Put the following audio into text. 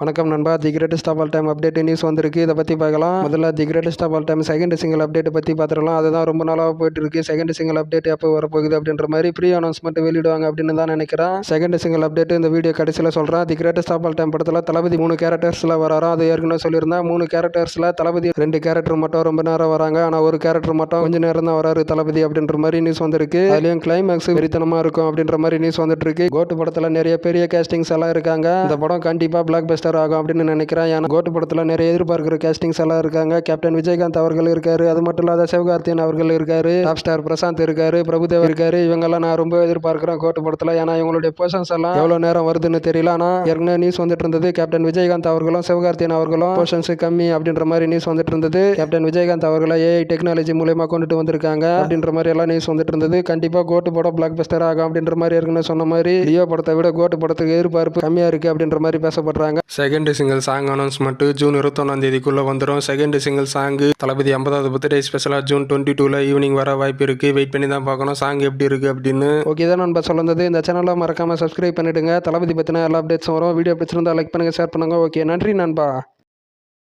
வணக்கம் நண்பா. The greatest of all time update news வந்திருக்கு. இதை பற்றி பார்க்கலாம். முதல்ல the greatest of all time second single update பற்றி பார்த்துடலாம். அதுதான் ரொம்ப நாளாக போயிட்டு இருக்கு. செகண்ட் சிங்கிள் அப்டேட் எப்போ வரப்போகுது அப்படின்ற மாதிரி ப்ரீ அனௌன்ஸ்மெண்ட் வெளியிடுவாங்க அப்படின்னு தான் நினைக்கிறேன். செகண்ட் சிங்கிள் அப்டேட் இந்த வீடியோ கடைசியில் சொல்கிறேன். The greatest of all time படத்தில் தளபதி 3 கேரக்டர்ஸில் வராராம். அது ஏற்கனவே சொல்லியிருந்தேன். 3 கேரக்டர்ஸில் தளபதி 2 கேரக்டர் மட்டும் ரொம்ப நேரம் வராங்க. ஆனால் ஒரு கேரக்டர் மட்டும் கொஞ்சம் நேரம் தான் வராரு தளபதி அப்படின்ற மாதிரி நியூஸ் வந்திருக்கு. அதுலேயும் கிளைமேக்ஸ் வெறித்தனமாக இருக்கும் அப்படின்ற மாதிரி நியூஸ் வந்துட்டு இருக்கு. கோட்டு படத்தில் நிறைய பெரிய கேஸ்டிங்ஸ் எல்லாம் இருக்காங்க. இந்த படம் கண்டிப்பாக பிளாக் பஸ்டர் ஆகும் அப்படின்னு நினைக்கிறேன். ஏன்னா கோட்டு படத்தில் நிறைய எதிர்பார்க்கிற கேஸ்டிங்ஸ் எல்லாம் இருக்காங்க. கேப்டன் விஜயகாந்த் அவர்கள் இருக்காரு. அது மட்டும் இல்லாத சிவகார்த்தியன் அவர்கள் இருக்காரு. டாப் ஸ்டார் பிரசாந்த் இருக்காரு. பிரபுதேவா இருக்காரு. இவங்கெல்லாம் நான் ரொம்ப எதிர்பார்க்கிறேன் கோட்டு படத்தில். ஏன்னா இவங்களுடைய போர்ஷன்ஸ் எல்லாம் எவ்வளவு நேரம் வருதுன்னு தெரியல. ஆனால் ஏற்கனவே நியூஸ் வந்துட்டு இருந்தது. கேப்டன் விஜயகாந்த் அவர்களும் சிவகார்த்தியன் அவர்களும் போர்ஷன்ஸ் கம்மி அப்படின்ற மாதிரி நியூஸ் வந்துட்டு இருந்தது. கேப்டன் விஜயகாந்த் அவர்களை ஏஐ டெக்னாலஜி மூலமா கொண்டுட்டு வந்திருக்காங்க அப்படின்ற மாதிரி எல்லாம் நியூஸ் வந்துட்டு இருந்தது. கண்டிப்பா கோட்டு படம் பிளாக் பஸ்டர் ஆகும் அப்படின்ற மாதிரி ஏற்கனவே சொன்ன மாதிரி லியோ படத்தை விட கோட்டு படத்துக்கு எதிர்பார்ப்பு கம்மியா இருக்கு அப்படின்ற மாதிரி பேசப்படுறாங்க. Second single song announcement June 21 வந்துடும். செகண்ட் சிங்கிள் சாங் தளபதி 50வது பர்த்டே ஸ்பெஷலாக ஜூன் 22 ஈவினிங் வர வாய்ப்பு இருக்கு. வெயிட் பண்ணி தான் பார்க்கணும் சாங் எப்படி இருக்கு அப்படின்னு. ஓகே தான் நண்பா சொல்லுறது. இந்த சேனலை மறக்காம சப்ஸ்கிரைப் பண்ணிடுங்க. தளபதி பற்றின எல்லா அப்டேட்ஸும் வரும். வீடியோ பிடிச்சிருந்தா லைக் பண்ணுங்க, ஷேர் பண்ணுங்க. ஓகே, நன்றி நண்பா.